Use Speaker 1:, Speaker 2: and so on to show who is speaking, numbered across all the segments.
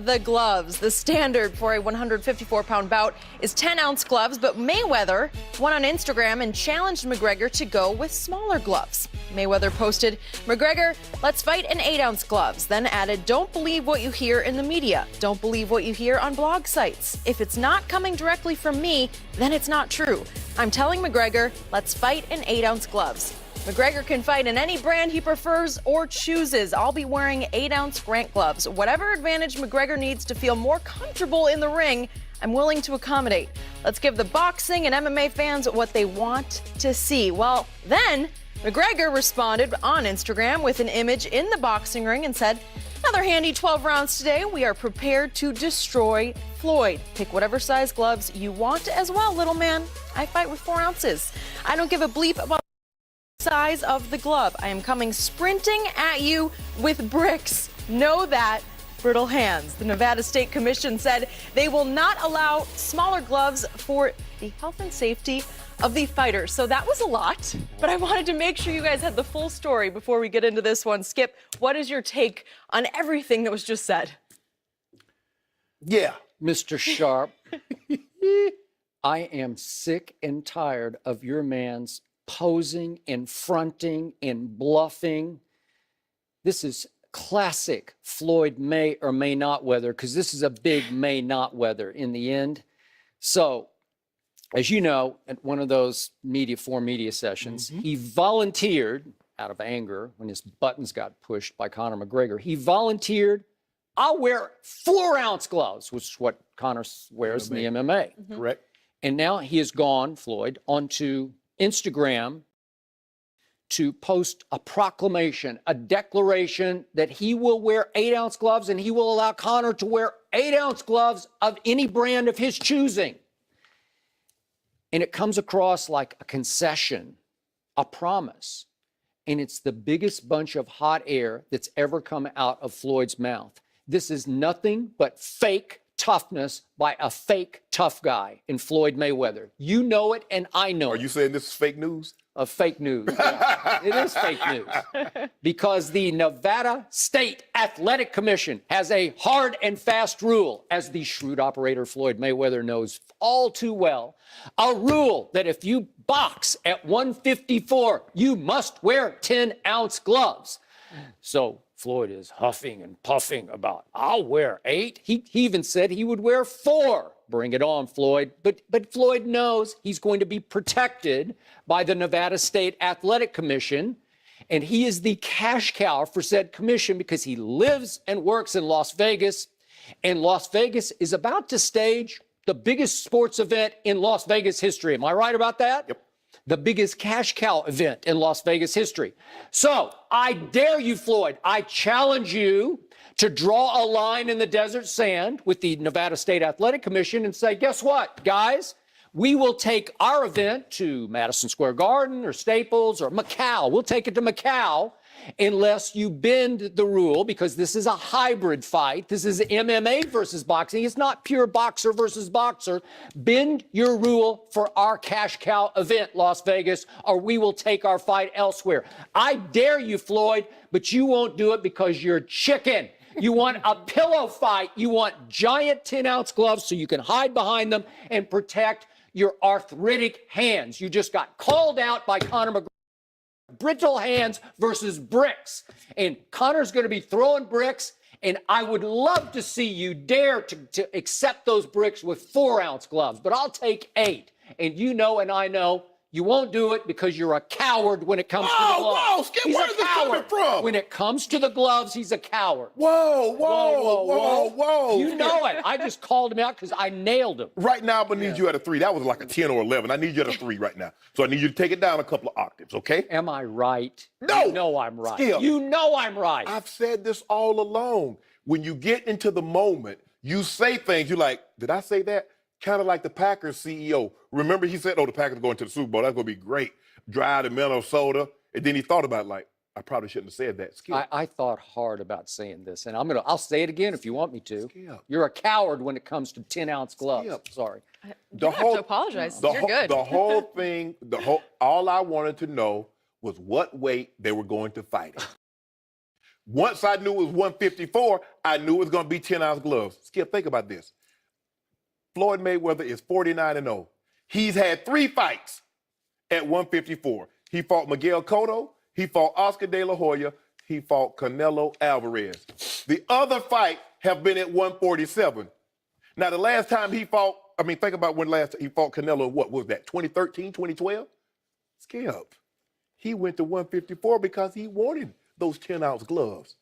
Speaker 1: the gloves. The standard for a 154-pound bout is 10-ounce gloves, but Mayweather went on Instagram and challenged McGregor to go with smaller gloves. Mayweather posted, "McGregor, let's fight in 8-ounce gloves," then added, "Don't believe what you hear in the media. Don't believe what you hear on blog sites. If it's not coming directly from me, then it's not true. I'm telling McGregor, let's fight in 8-ounce gloves. McGregor can fight in any brand he prefers or chooses. I'll be wearing 8-ounce Grant gloves. Whatever advantage McGregor needs to feel more comfortable in the ring, I'm willing to accommodate. Let's give the boxing and MMA fans what they want to see." Well, then McGregor responded on Instagram with an image in the boxing ring and said, "Another handy 12 rounds today. We are prepared to destroy Floyd. Pick whatever size gloves you want as well, little man. I fight with 4 ounces. I don't give a bleep about size of the glove. I am coming sprinting at you with bricks. Know that, brittle hands." The Nevada State Commission said they will not allow smaller gloves for the health and safety of the fighters. So that was a lot, but I wanted to make sure you guys had the full story before we get into this one. Skip, what is your take on everything that was just said?
Speaker 2: Yeah, Mr. Sharp, I am sick and tired of your man's posing and fronting and bluffing. This is classic Floyd may or may not weather, because this is a big may not weather in the end. So, as you know, at one of those four media sessions, he volunteered out of anger when his buttons got pushed by Conor McGregor. He volunteered, "I'll wear 4-ounce gloves," which is what Conor wears in the MMA.
Speaker 3: Correct.
Speaker 2: And now he has gone, Floyd, onto Instagram to post a proclamation, a declaration that he will wear 8-ounce gloves and he will allow Conor to wear 8-ounce gloves of any brand of his choosing. And it comes across like a concession, a promise. And it's the biggest bunch of hot air that's ever come out of Floyd's mouth. This is nothing but fake toughness by a fake tough guy in Floyd Mayweather. You know it, and I know it.
Speaker 3: Are you saying this is fake news?
Speaker 2: Of fake news. Yeah. It is fake news. Because the Nevada State Athletic Commission has a hard and fast rule, as the shrewd operator Floyd Mayweather knows all too well, a rule that if you box at 154, you must wear 10-ounce gloves. So Floyd is huffing and puffing about, "I'll wear 8. He even said he would wear 4. Bring it on, Floyd. But Floyd knows he's going to be protected by the Nevada State Athletic Commission, and he is the cash cow for said commission because he lives and works in Las Vegas, and Las Vegas is about to stage the biggest sports event in Las Vegas history. Am I right about that?
Speaker 3: Yep.
Speaker 2: The biggest cash cow event in Las Vegas history. So I dare you, Floyd, I challenge you to draw a line in the desert sand with the Nevada State Athletic Commission and say, guess what, guys? We will take our event to Madison Square Garden or Staples or Macau. We'll take it to Macau unless you bend the rule, because this is a hybrid fight. This is MMA versus boxing. It's not pure boxer versus boxer. Bend your rule for our cash cow event, Las Vegas, or we will take our fight elsewhere. I dare you, Floyd, but you won't do it because you're chicken. You want a pillow fight. You want giant 10-ounce gloves so you can hide behind them and protect your arthritic hands. You just got called out by Conor McGregor. Brittle hands versus bricks. And Conor's going to be throwing bricks, and I would love to see you dare to accept those bricks with 4-ounce gloves. But I'll take 8. And you know and I know you won't do it because you're a coward when it comes to the gloves.
Speaker 3: Whoa, Skip, where's this coming from?
Speaker 2: When it comes to the gloves, he's a coward.
Speaker 3: Whoa.
Speaker 2: You know it. I just called him out because I nailed him.
Speaker 3: Right now, I'm going to need you at a 3. That was like a 10 or 11. I need you at a 3 right now. So I need you to take it down a couple of octaves, okay?
Speaker 2: Am I right?
Speaker 3: No.
Speaker 2: You know I'm right.
Speaker 3: Skip.
Speaker 2: You know I'm right.
Speaker 3: I've said this all along. When you get into the moment, you say things, you're like, did I say that? Kind of like the Packers CEO. Remember he said, oh, the Packers are going to the Super Bowl. That's going to be great. Dry the Minnesota. And then he thought about it like, I probably shouldn't have said that. Skip.
Speaker 2: I thought hard about saying this, and I'll say it again if you want me to.
Speaker 3: Skip.
Speaker 2: You're a coward when it comes to 10-ounce gloves.
Speaker 3: Skip.
Speaker 2: Sorry.
Speaker 1: You don't have to apologize. You're good.
Speaker 3: The whole thing, all I wanted to know was what weight they were going to fight at. Once I knew it was 154, I knew it was going to be 10-ounce gloves. Skip, think about this. Floyd Mayweather is 49-0. He's had 3 fights at 154. He fought Miguel Cotto, he fought Oscar De La Hoya, he fought Canelo Alvarez. The other fight have been at 147. Now, the last time he fought, think about when last he fought Canelo, what was that, 2013, 2012? Skip. He went to 154 because he wanted those 10-ounce gloves.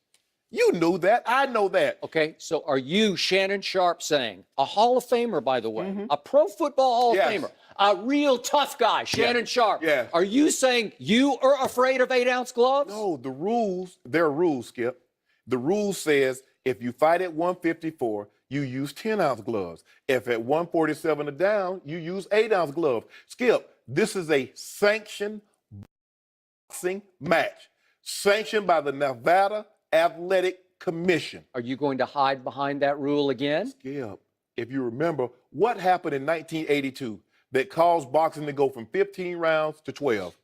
Speaker 3: You knew that. I know that.
Speaker 2: Okay, so are you, Shannon Sharp, saying, a Hall of Famer, by the way, a Pro Football Hall of Famer, a real tough guy, Shannon Sharp, are you saying you are afraid of 8-ounce gloves?
Speaker 3: No, the rules, there are rules, Skip. The rule says if you fight at 154, you use 10-ounce gloves. If at 147 or down, you use 8-ounce gloves. Skip, this is a sanctioned boxing match, sanctioned by the Nevada Athletic Commission.
Speaker 2: Are you going to hide behind that rule again?
Speaker 3: Skip, if you remember, what happened in 1982 that caused boxing to go from 15 rounds to 12?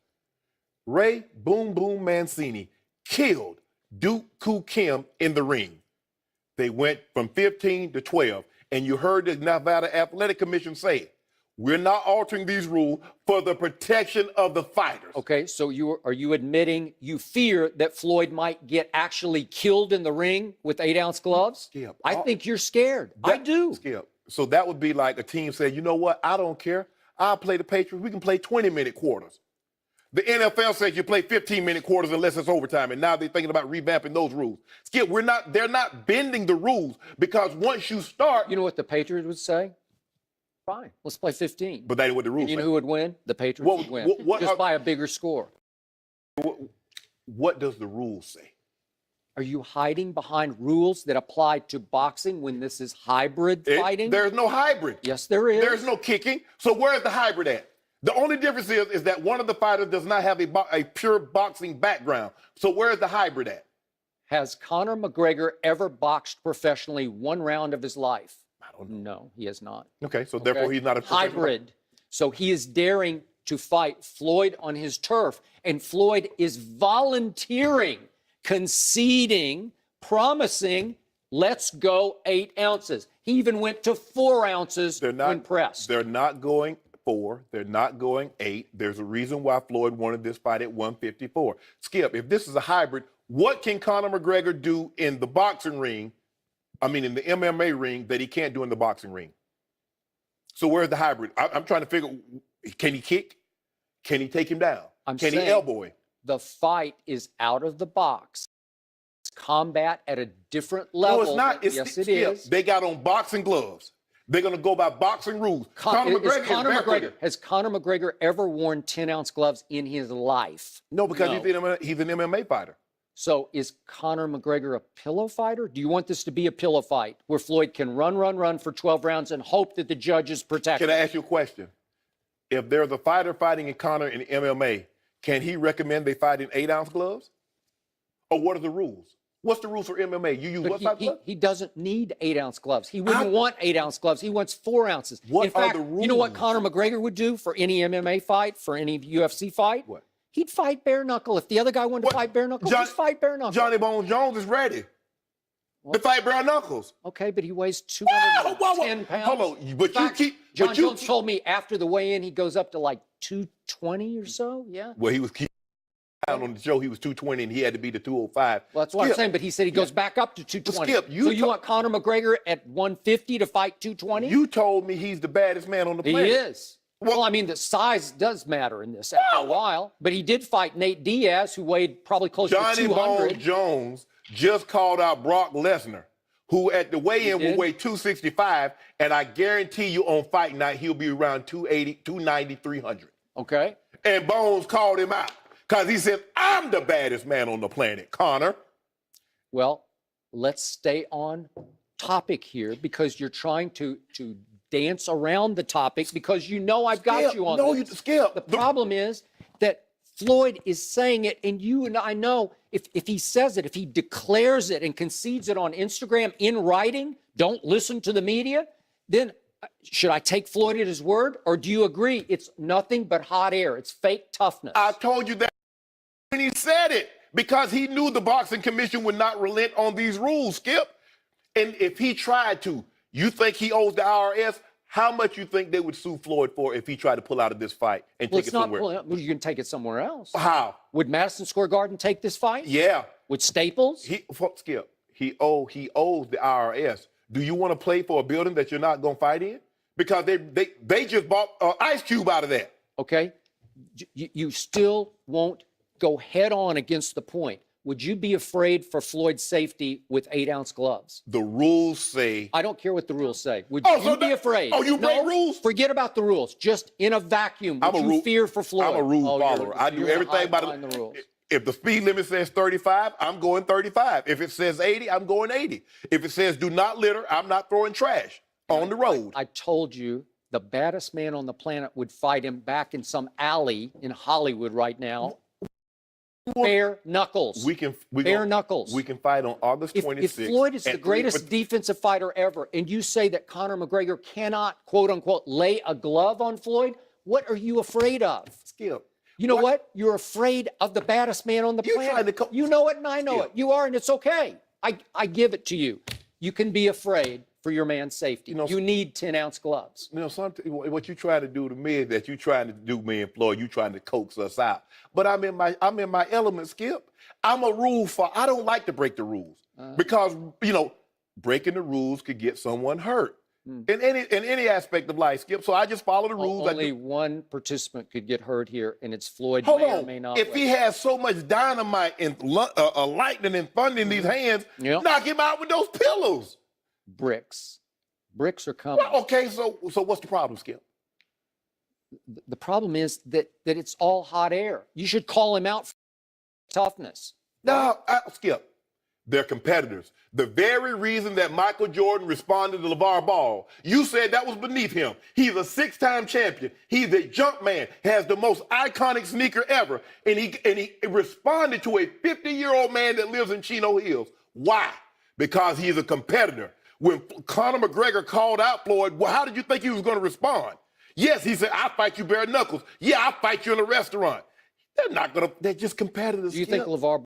Speaker 3: Ray Boom Boom Mancini killed Duke Koo Kim in the ring. They went from 15 to 12. And you heard the Nevada Athletic Commission say, we're not altering these rules for the protection of the fighters.
Speaker 2: Okay, so are you admitting you fear that Floyd might get actually killed in the ring with 8-ounce gloves?
Speaker 3: Skip,
Speaker 2: I think you're scared. I do.
Speaker 3: Skip. So that would be like a team saying, you know what, I don't care. I'll play the Patriots. We can play 20-minute quarters. The NFL says you play 15-minute quarters unless it's overtime, and now they're thinking about revamping those rules. Skip, they're not bending the rules because once you start.
Speaker 2: You know what the Patriots would say? Fine, let's play 15.
Speaker 3: But that ain't what the rules say.
Speaker 2: You know who would win? The Patriots would win. Just by a bigger score.
Speaker 3: What does the rules say?
Speaker 2: Are you hiding behind rules that apply to boxing when this is hybrid fighting?
Speaker 3: There's no hybrid.
Speaker 2: Yes, there is.
Speaker 3: There's no kicking. So where's the hybrid at? The only difference is that one of the fighters does not have a pure boxing background. So where's the hybrid at?
Speaker 2: Has Conor McGregor ever boxed professionally one round of his life?
Speaker 3: I don't know.
Speaker 2: No, he has not.
Speaker 3: Okay, so therefore he's not a
Speaker 2: hybrid. So he is daring to fight Floyd on his turf, and Floyd is volunteering, conceding, promising, let's go 8 ounces. He even went to 4 ounces when pressed.
Speaker 3: They're not going 4. They're not going 8. There's a reason why Floyd wanted this fight at 154. Skip, if this is a hybrid, what can Conor McGregor do in the boxing ring, in the MMA ring, that he can't do in the boxing ring? So where's the hybrid? I'm trying to figure, can he kick? Can he take him down? Can he elbow him?
Speaker 2: The fight is out of the box. It's combat at a different level.
Speaker 3: No, it's not.
Speaker 2: Yes, it is.
Speaker 3: They got on boxing gloves. They're going to go by boxing rules. Conor McGregor
Speaker 2: has Conor McGregor ever worn 10-ounce gloves in his life?
Speaker 3: No, because he's an MMA fighter.
Speaker 2: So is Conor McGregor a pillow fighter? Do you want this to be a pillow fight where Floyd can run for 12 rounds and hope that the judges protect him?
Speaker 3: Can I ask you a question? If there's a fighter fighting in Conor in MMA, can he recommend they fight in 8-ounce gloves? Or what are the rules? What's the rules for MMA? You use what type of gloves?
Speaker 2: He doesn't need 8-ounce gloves. He wouldn't want 8-ounce gloves. He wants 4 ounces.
Speaker 3: What
Speaker 2: in fact,
Speaker 3: are the rules?
Speaker 2: You know what Conor McGregor would do for any MMA fight, for any UFC fight?
Speaker 3: What?
Speaker 2: He'd fight bare knuckle. If the other guy wanted to fight bare knuckle, just fight bare knuckle.
Speaker 3: Johnny Bones Jones is ready to fight bare knuckles.
Speaker 2: Okay, but he weighs 210 pounds.
Speaker 3: Hold on, but you keep.
Speaker 2: John Jones told me after the weigh-in he goes up to like 220 or so. Yeah.
Speaker 3: Well, he was on the show. He was 220 and he had to be to 205.
Speaker 2: Well, that's what I'm saying. But he said he goes back up to 220.
Speaker 3: Skip,
Speaker 2: so you want Conor McGregor at 150 to fight 220?
Speaker 3: You told me he's the baddest man on the planet.
Speaker 2: He is. Well, the size does matter in this after a while. But he did fight Nate Diaz, who weighed probably close to 200.
Speaker 3: Johnny Bones Jones just called out Brock Lesnar, who at the weigh-in will weigh 265, and I guarantee you on fight night he'll be around 280, 290, 300.
Speaker 2: Okay.
Speaker 3: And Bones called him out because he said, I'm the baddest man on the planet, Conor.
Speaker 2: Well, let's stay on topic here because you're trying to dance around the topic because I've got you on this.
Speaker 3: No, you Skip.
Speaker 2: The problem is that Floyd is saying it, and you and I know if he says it, if he declares it and concedes it on Instagram in writing, don't listen to the media, then should I take Floyd at his word, or do you agree it's nothing but hot air? It's fake toughness.
Speaker 3: I told you that when he said it, because he knew the boxing commission would not relent on these rules, Skip. And if he tried to, you think he owes the IRS? How much you think they would sue Floyd for if he tried to pull out of this fight and take it somewhere?
Speaker 2: Well, you can take it somewhere else.
Speaker 3: How?
Speaker 2: Would Madison Square Garden take this fight?
Speaker 3: Yeah.
Speaker 2: Would Staples?
Speaker 3: Skip, he owes the IRS. Do you want to play for a building that you're not going to fight in? Because they just bought Ice Cube out of that.
Speaker 2: Okay. You still won't go head on against the point. Would you be afraid for Floyd's safety with 8-ounce gloves?
Speaker 3: The rules say.
Speaker 2: I don't care what the rules say. Would you be afraid?
Speaker 3: Oh, you break rules?
Speaker 2: Forget about the rules. Just in a vacuum, would you fear for Floyd?
Speaker 3: I'm a rule follower. I do everything by
Speaker 2: the rules.
Speaker 3: If the speed limit says 35, I'm going 35. If it says 80, I'm going 80. If it says do not litter, I'm not throwing trash on the road.
Speaker 2: I told you the baddest man on the planet would fight him back in some alley in Hollywood right now. Bare knuckles. Bare knuckles.
Speaker 3: We can fight on August 26th.
Speaker 2: If Floyd is the greatest defensive fighter ever, and you say that Conor McGregor cannot, quote unquote, lay a glove on Floyd, what are you afraid of?
Speaker 3: Skip.
Speaker 2: You know what? You're afraid of the baddest man on the planet. You know it, and I know it. You are, and it's okay. I give it to you. You can be afraid for your man's safety. You need 10-ounce gloves.
Speaker 3: What you're trying to do to me is that you're trying to do me and Floyd. You're trying to coax us out. But I'm in my element, Skip. I'm a rule I don't like to break the rules because breaking the rules could get someone hurt in any aspect of life, Skip. So I just follow the rules.
Speaker 2: Only one participant could get hurt here, and it's Floyd.
Speaker 3: Hold
Speaker 2: may
Speaker 3: on.
Speaker 2: Or may not.
Speaker 3: If he has so much dynamite and lightning and thunder in these hands, knock him out with those pillows.
Speaker 2: Bricks are coming.
Speaker 3: Well, okay, so what's the problem, Skip?
Speaker 2: The problem is that it's all hot air. You should call him out for toughness.
Speaker 3: No, Skip. They're competitors. The very reason that Michael Jordan responded to LeVar Ball, you said that was beneath him. He's a 6-time champion. He's a jump man, has the most iconic sneaker ever, and he responded to a 50-year-old man that lives in Chino Hills. Why? Because he's a competitor. When Conor McGregor called out Floyd, well, how did you think he was going to respond? Yes, he said, I'll fight you bare knuckles. Yeah, I'll fight you in a restaurant. They're just competitors.
Speaker 2: Do you think LeVar